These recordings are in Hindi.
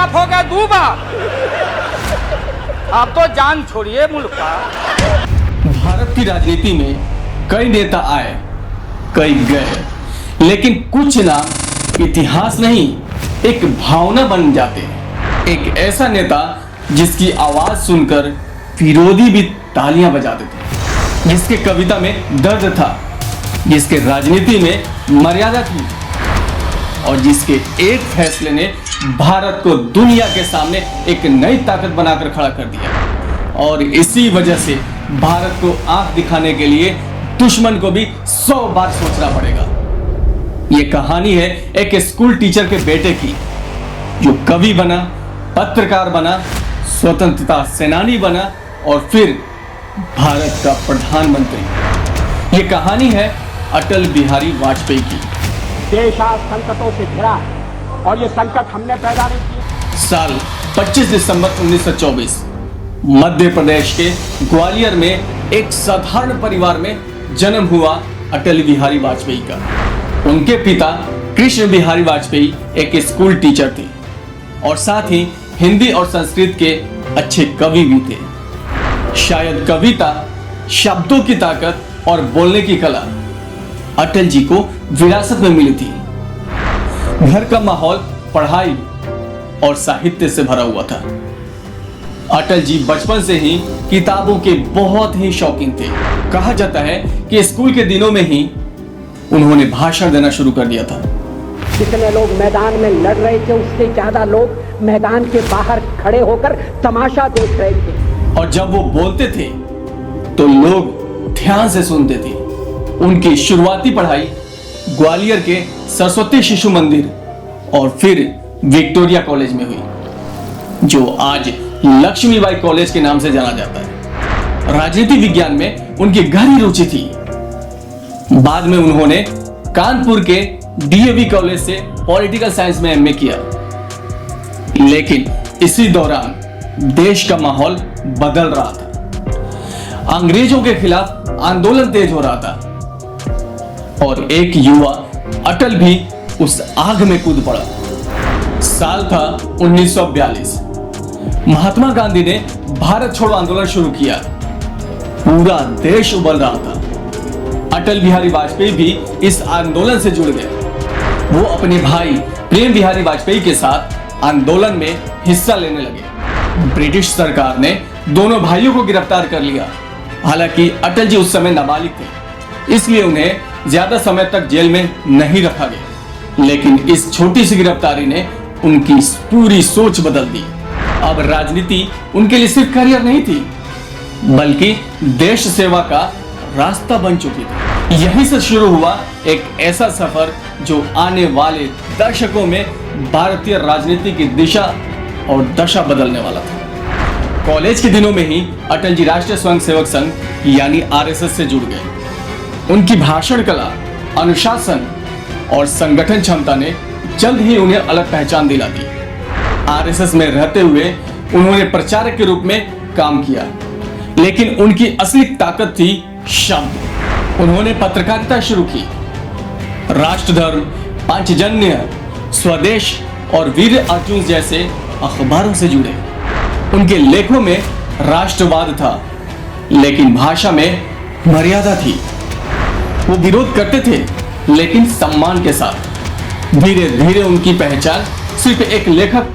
बाप हो गया दू बाप। अब तो जान छोड़िए मुल्क का। भारत की राजनीति में कई नेता आए, कई गए, लेकिन कुछ नाम इतिहास नहीं, एक भावना बन जाते हैं। एक ऐसा नेता जिसकी आवाज सुनकर विरोधी भी तालियां बजाते थे, जिसके कविता में दर्द था, जिसके राजनीति में मर्यादा थी और जिसके एक फैसले ने भारत को दुनिया के सामने एक नई ताकत बनाकर खड़ा कर दिया। और इसी वजह से भारत को आंख दिखाने के लिए दुश्मन को भी 100 बार सोचना पड़ेगा। यह कहानी है एक स्कूल टीचर के बेटे की, जो कवि बना, पत्रकार बना, स्वतंत्रता सेनानी बना और फिर भारत का प्रधानमंत्री। यह कहानी है अटल बिहारी वाजपेयी की। देश आज संकटों से घिरा है और ये संकट हमने पैदा नहीं किए। साल 25 दिसंबर 1924 मध्य प्रदेश के ग्वालियर में एक साधारण परिवार में जन्म हुआ अटल बिहारी वाजपेयी का। उनके पिता कृष्ण बिहारी वाजपेयी एक स्कूल टीचर थे और साथ ही हिंदी और संस्कृत के अच्छे कवि भी थे। शायद कविता, शब्दों की ताकत और बोलने की कला अटल जी को विरासत में मिली थी। घर का माहौल पढ़ाई और साहित्य से भरा हुआ था। अटल जी बचपन से ही किताबों के बहुत ही शौकीन थे। कहा जाता है कि स्कूल के दिनों में ही उन्होंने भाषण देना शुरू कर दिया था। जितने लोग मैदान में लड़ रहे थे उससे ज्यादा लोग मैदान के बाहर खड़े होकर तमाशा देख रहे थे। और जब वो बोलते थे तो लोग ध्यान से सुनते थे। उनकी शुरुआती पढ़ाई ग्वालियर के सरस्वती शिशु मंदिर और फिर विक्टोरिया कॉलेज में हुई, जो आज लक्ष्मीबाई कॉलेज के नाम से जाना जाता है। राजनीति विज्ञान में उनकी गहरी रुचि थी। बाद में उन्होंने कानपुर के डीएवी कॉलेज से पॉलिटिकल साइंस में एमए किया। लेकिन इसी दौरान देश का माहौल बदल रहा था। अंग्रेजों के खिलाफ आंदोलन तेज हो रहा था और एक युवा अटल भी उस आग में कूद पड़ा। साल था 1942। महात्मा गांधी ने भारत छोड़ो आंदोलन शुरू किया। पूरा देश उबल रहा था। अटल बिहारी वाजपेयी भी इस आंदोलन से जुड़ गए। वो अपने भाई प्रेम बिहारी वाजपेयी के साथ आंदोलन में हिस्सा लेने लगे। ब्रिटिश सरकार ने दोनों भाइयों को गिरफ्तार कर लिया। हालांकि अटल जी उस समय नाबालिग थे, इसलिए उन्हें ज्यादा समय तक जेल में नहीं रखा गया। लेकिन इस छोटी सी गिरफ्तारी ने उनकी पूरी सोच बदल दी। अब राजनीति उनके लिए सिर्फ करियर नहीं थी, बल्कि देश सेवा का रास्ता बन चुकी थी। यहीं से शुरू हुआ एक ऐसा सफर जो आने वाले दशकों में भारतीय राजनीति की दिशा और दशा बदलने वाला था। कॉलेज के दिनों में ही अटल जी राष्ट्रीय स्वयंसेवक संघ यानी आरएसएस से जुड़ गए। उनकी भाषण कला, अनुशासन और संगठन क्षमता ने जल्द ही उन्हें अलग पहचान दिला दी। आरएसएस में रहते हुए उन्होंने प्रचारक के रूप में काम किया, लेकिन उनकी असली ताकत थी शब्द। उन्होंने पत्रकारिता शुरू की। राष्ट्रधर्म, पांचजन्य, स्वदेश और वीर अर्जुन जैसे अखबारों से जुड़े। उनके लेखों में राष्ट्रवाद था, लेकिन भाषा में मर्यादा थी। वो विरोध करते थे, लेकिन सम्मान के साथ। धीरे धीरे उनकी पहचान सिर्फ एक लेखक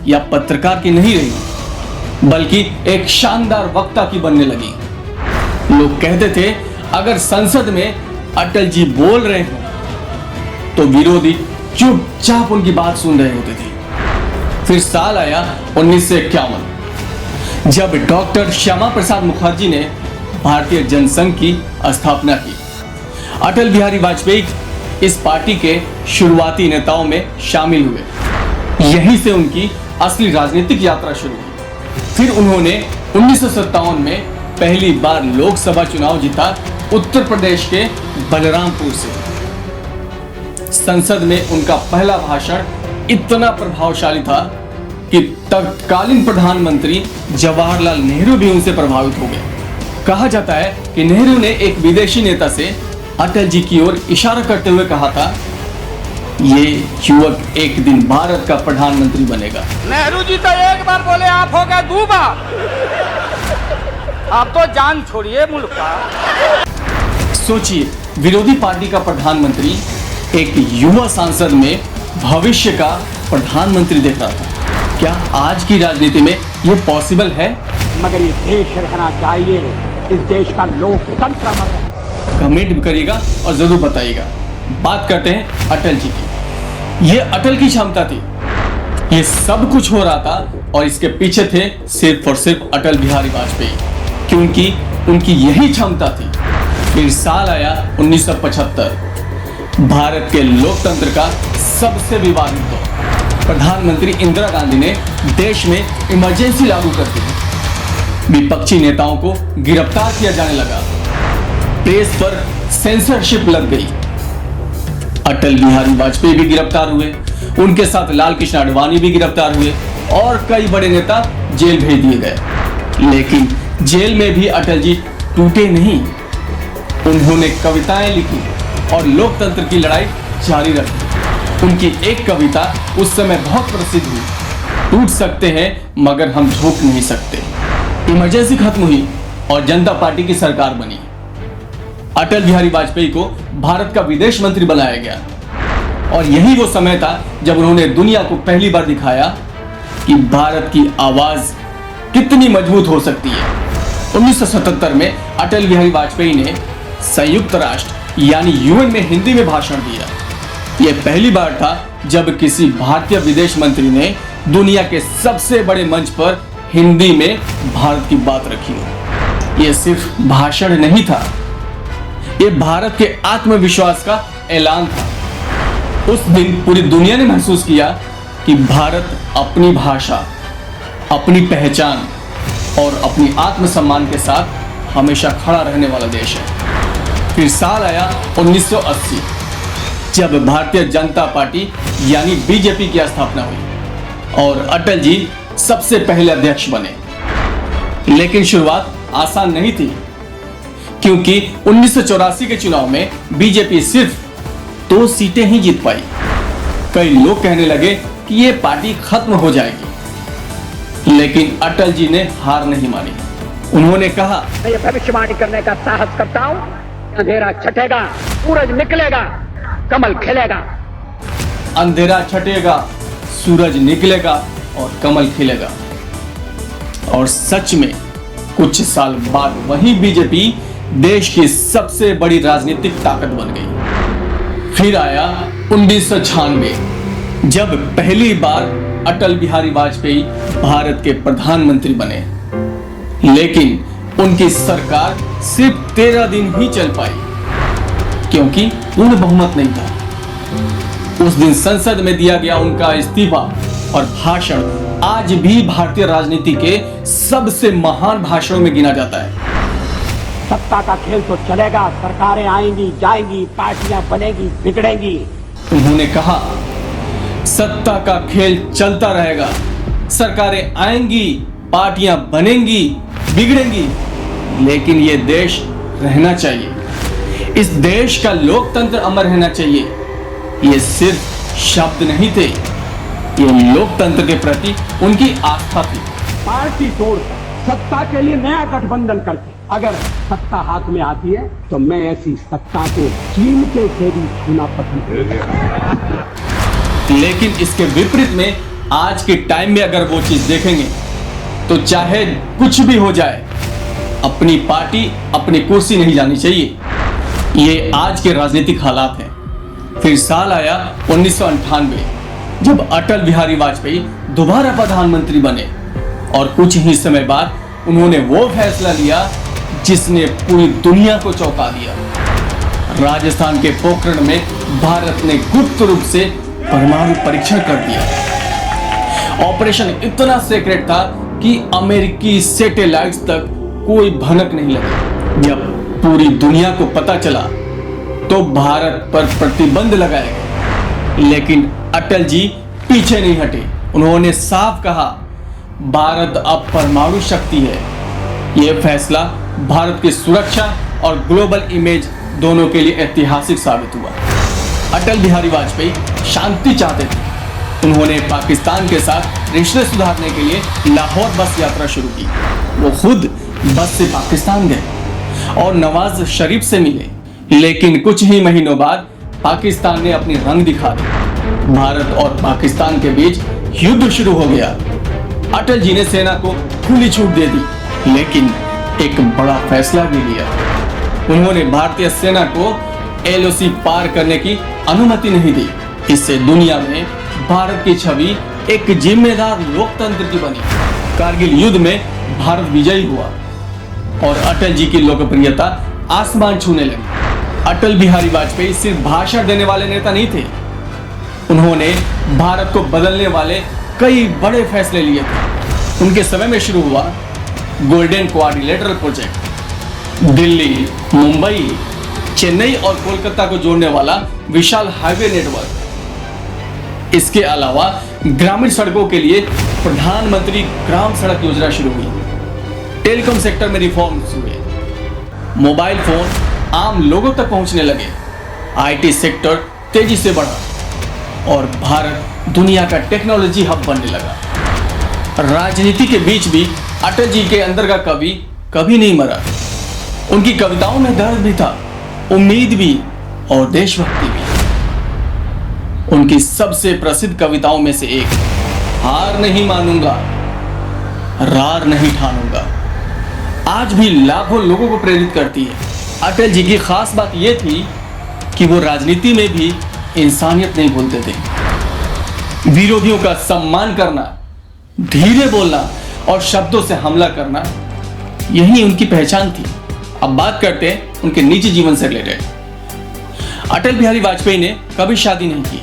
या पत्रकार की नहीं रही, बल्कि एक शानदार वक्ता की बनने लगी। लोग कहते थे अगर संसद में अटल जी बोल रहे हो तो विरोधी चुपचाप उनकी बात सुन रहे होते थे। फिर साल आया 1951, जब डॉक्टर श्यामा प्रसाद मुखर्जी ने भारतीय जनसंघ की स्थापना की। अटल बिहारी वाजपेयी इस पार्टी के शुरुआती नेताओं में शामिल हुए। यहीं से उनकी असली राजनीतिक यात्रा शुरू हुई। फिर उन्होंने 1957 में पहली बार लोकसभा चुनाव जीता, उत्तर प्रदेश के बलरामपुर से। संसद में उनका पहला भाषण इतना प्रभावशाली था कि तत्कालीन प्रधानमंत्री जवाहरलाल नेहरू भी उनसे प्रभावित हो गए। कहा जाता है कि नेहरू ने एक विदेशी नेता से अटल जी की ओर इशारा करते हुए कहा था, ये युवक एक दिन भारत का प्रधानमंत्री बनेगा। नेहरू जी तो एक बार बोले, आप हो गए 2 बार। आप तो जान छोड़िए मुल्क का। सोचिए, विरोधी पार्टी का प्रधानमंत्री एक युवा सांसद में भविष्य का प्रधानमंत्री देख रहा था। क्या आज की राजनीति में ये पॉसिबल है? मगर ये देश रहना चाहिए, इस देश का लोकतंत्र अमर रहे। कमेंट भी करिएगा और जरूर बताइएगा। बात करते हैं अटल जी की। ये अटल की क्षमता थी, ये सब कुछ हो रहा था और इसके पीछे थे सिर्फ और सिर्फ अटल बिहारी वाजपेयी, क्योंकि उनकी यही क्षमता थी। फिर साल आया 1975, भारत के लोकतंत्र का सबसे विवादित दौर। प्रधानमंत्री इंदिरा गांधी ने देश में इमरजेंसी लागू कर दी। विपक्षी नेताओं को गिरफ्तार किया जाने लगा, प्रेस पर सेंसरशिप लग गई। अटल बिहारी वाजपेयी भी गिरफ्तार हुए, उनके साथ लाल कृष्ण आडवाणी भी गिरफ्तार हुए और कई बड़े नेता जेल भेज दिए गए। लेकिन जेल में भी अटल जी टूटे नहीं। उन्होंने कविताएं लिखी और लोकतंत्र की लड़ाई जारी रखी। उनकी एक कविता उस समय बहुत प्रसिद्ध हुई, टूट सकते हैं मगर हम झुक नहीं सकते। इमरजेंसी खत्म हुई और जनता पार्टी की सरकार बनी। अटल बिहारी वाजपेयी को भारत का विदेश मंत्री बनाया गया और यही वो समय था जब उन्होंने दुनिया को पहली बार दिखाया कि भारत की आवाज कितनी मजबूत हो सकती है। 1977 में अटल बिहारी वाजपेयी ने संयुक्त राष्ट्र यानी यूएन में हिंदी में भाषण दिया। यह पहली बार था जब किसी भारतीय विदेश मंत्री ने दुनिया के सबसे बड़े मंच पर हिंदी में भारत की बात रखी हो। यह सिर्फ भाषण नहीं था, यह भारत के आत्मविश्वास का ऐलान था। उस दिन पूरी दुनिया ने महसूस किया कि भारत अपनी भाषा, अपनी पहचान और अपनी आत्मसम्मान के साथ हमेशा खड़ा रहने वाला देश है। फिर साल आया 1980, जब भारतीय जनता पार्टी यानी बीजेपी की स्थापना हुई और अटल जी सबसे पहले अध्यक्ष बने। लेकिन शुरुआत आसान नहीं थी, क्योंकि 1984 के चुनाव में बीजेपी सिर्फ 2 सीटें ही जीत पाई। कई लोग कहने लगे कि ये पार्टी खत्म हो जाएगी, लेकिन अटल जी ने हार नहीं मानी। उन्होंने कहा, मैं ये भविष्यवाणी करने का साहस करता हूं, अंधेरा छटेगा, सूरज निकलेगा, कमल खिलेगा। अंधेरा छटेगा, सूरज निकलेगा और कमल खिलेगा। और सच में कुछ साल बाद वही बीजेपी देश की सबसे बड़ी राजनीतिक ताकत बन गई। फिर आया 1996, जब पहली बार अटल बिहारी वाजपेयी भारत के प्रधानमंत्री बने। लेकिन उनकी सरकार सिर्फ 13 दिन ही चल पाई, क्योंकि पूर्ण बहुमत नहीं था। उस दिन संसद में दिया गया उनका इस्तीफा और भाषण आज भी भारतीय राजनीति के सबसे महान भाषणों में गिना जाता है। सत्ता का खेल तो चलेगा, सरकारें आएंगी जाएंगी, पार्टियां बनेगी बिगड़ेंगी। उन्होंने कहा, सत्ता का खेल चलता रहेगा, सरकारें आएंगी, पार्टियां बनेंगी, बिगड़ेंगी, लेकिन ये देश रहना चाहिए। इस देश का लोकतंत्र अमर रहना चाहिए। ये सिर्फ शब्द नहीं थे, ये लोकतंत्र के प्रति उनकी आस्था थी। पार्टी तोड़ सत्ता के लिए नया गठबंधन करके अगर सत्ता हाथ में आती है तो मैं ऐसी सत्ता को कीमते से भी छूना पसंद करूंगा। लेकिन इसके विपरीत में आज के टाइम में अगर वो चीज देखेंगे तो चाहे कुछ भी हो जाए, अपनी पार्टी, अपनी कुर्सी नहीं जानी चाहिए। ये आज के राजनीतिक हालात हैं। फिर साल आया 1998, जब अटल बिहारी वाजपेयी दोबारा प्रधानमंत्री बने और कुछ ही समय बाद उन्होंने वो फैसला लिया जिसने पूरी दुनिया को चौंका दिया। राजस्थान के पोखरण में भारत ने गुप्त रूप से परमाणु परीक्षण कर दिया। ऑपरेशन इतना सीक्रेट था कि अमेरिकी सैटेलाइट्स तक कोई भनक नहीं लगी। जब पूरी दुनिया को पता चला तो भारत पर प्रतिबंध लगाया गया, लेकिन अटल जी पीछे नहीं हटे। उन्होंने साफ कहा, भारत अब परमाणु शक्ति है। यह फैसला भारत की सुरक्षा और ग्लोबल इमेज दोनों के लिए ऐतिहासिक साबित हुआ। अटल बिहारी वाजपेयी शांति चाहते थे। उन्होंने पाकिस्तान के साथ रिश्ते सुधारने के लिए लाहौर बस यात्रा शुरू की। वो खुद बस से पाकिस्तान गए और नवाज शरीफ से मिले, लेकिन कुछ ही महीनों बाद पाकिस्तान ने अपनी रंग दिखा दी। भारत और पाकिस्तान के बीच युद्ध शुरू हो गया। अटल जी ने सेना को खुली छूट दे दी, लेकिन एक बड़ा फैसला भी लिया। उन्होंने भारतीय सेना को LOC पार करने की अनुमति नहीं दी। इससे दुनिया में भारत की छवि एक जिम्मेदार लोकतंत्र की बनी। कारगिल युद्ध में भारत विजयी हुआ और अटल जी की लोकप्रियता आसमान छूने लगी। अटल बिहारी वाजपेयी सिर्फ भाषण देने वाले नेता नहीं थे, उन्होंने भारत को बदलने वाले कई बड़े फैसले लिए थे। उनके समय में शुरू हुआ golden quadrilateral project, Delhi, Mumbai, Chennai और कोलकाता को जोड़ने वाला विशाल हाईवे नेटवर्क। इसके अलावा ग्रामीण सड़कों के लिए प्रधानमंत्री ग्राम सड़क योजना शुरू हुई। टेलीकॉम सेक्टर में रिफॉर्म्स हुए, मोबाइल फोन आम लोगों तक पहुंचने लगे, IT सेक्टर तेजी से बढ़ा और भारत दुनिया का टेक्नोलॉजी हब बनने लगा। राजनीति के बीच भी अटल जी के अंदर का कवि कभी नहीं मरा। उनकी कविताओं में दर्द भी था, उम्मीद भी और देशभक्ति भी। उनकी सबसे प्रसिद्ध कविताओं में से एक, हार नहीं मानूंगा, रार नहीं ठानूंगा, आज भी लाखों लोगों को प्रेरित करती है। अटल जी की खास बात यह थी कि वो राजनीति में भी इंसानियत नहीं भूलते थे। विरोधियों का सम्मान करना, धीरे बोलना और शब्दों से हमला करना, यही उनकी पहचान थी। अब बात करते हैं उनके निजी जीवन से रिलेटेड। अटल बिहारी वाजपेयी ने कभी शादी नहीं की,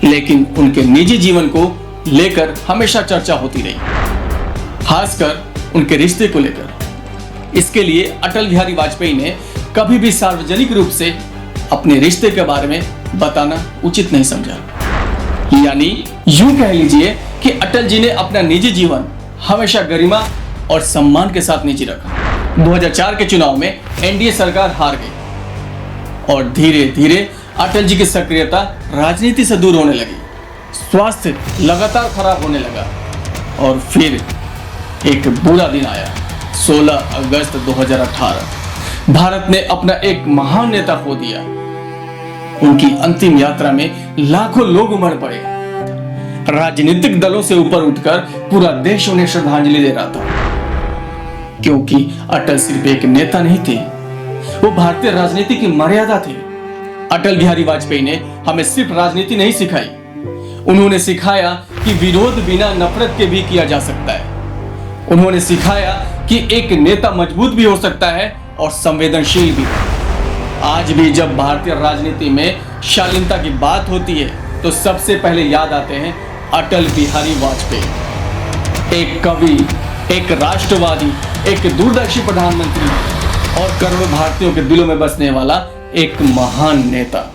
लेकिन उनके निजी जीवन को लेकर हमेशा चर्चा होती रही, खासकर उनके रिश्ते को लेकर। इसके लिए अटल बिहारी वाजपेयी ने कभी भी सार्वजनिक रूप से अपने रिश्ते के बारे में बताना उचित नहीं समझा। यानी यूं कह लीजिए कि अटल जी ने अपना निजी जीवन हमेशा गरिमा और सम्मान के साथ निजी रखा। 2004 के चुनाव में NDA सरकार हार गई और धीरे धीरे अटल जी की सक्रियता राजनीति से दूर होने लगी। स्वास्थ्य लगातार खराब होने लगा और फिर एक बुरा दिन आया, 16 अगस्त 2018। भारत ने अपना एक महान नेता खो दिया। उनकी अंतिम यात्रा में लाखों लोग उमड़ पड़े। राजनीतिक दलों से ऊपर उठकर पूरा देश उन्हें श्रद्धांजलि दे रहा था, क्योंकि अटल सिर्फ एक नेता नहीं थे, वो भारतीय राजनीति की मर्यादा थे। अटल बिहारी वाजपेयी ने हमें सिर्फ राजनीति नहीं सिखाई, उन्होंने सिखाया कि विरोध बिना नफरत के भी किया जा सकता है। उन्होंने सिखाया कि एक नेता मजबूत भी हो सकता है और संवेदनशील भी। आज भी जब भारतीय राजनीति में शालीनता की बात होती है तो सबसे पहले याद आते हैं अटल बिहारी वाजपेयी। एक कवि, एक राष्ट्रवादी, एक दूरदर्शी प्रधानमंत्री और करोड़ों भारतीयों के दिलों में बसने वाला एक महान नेता।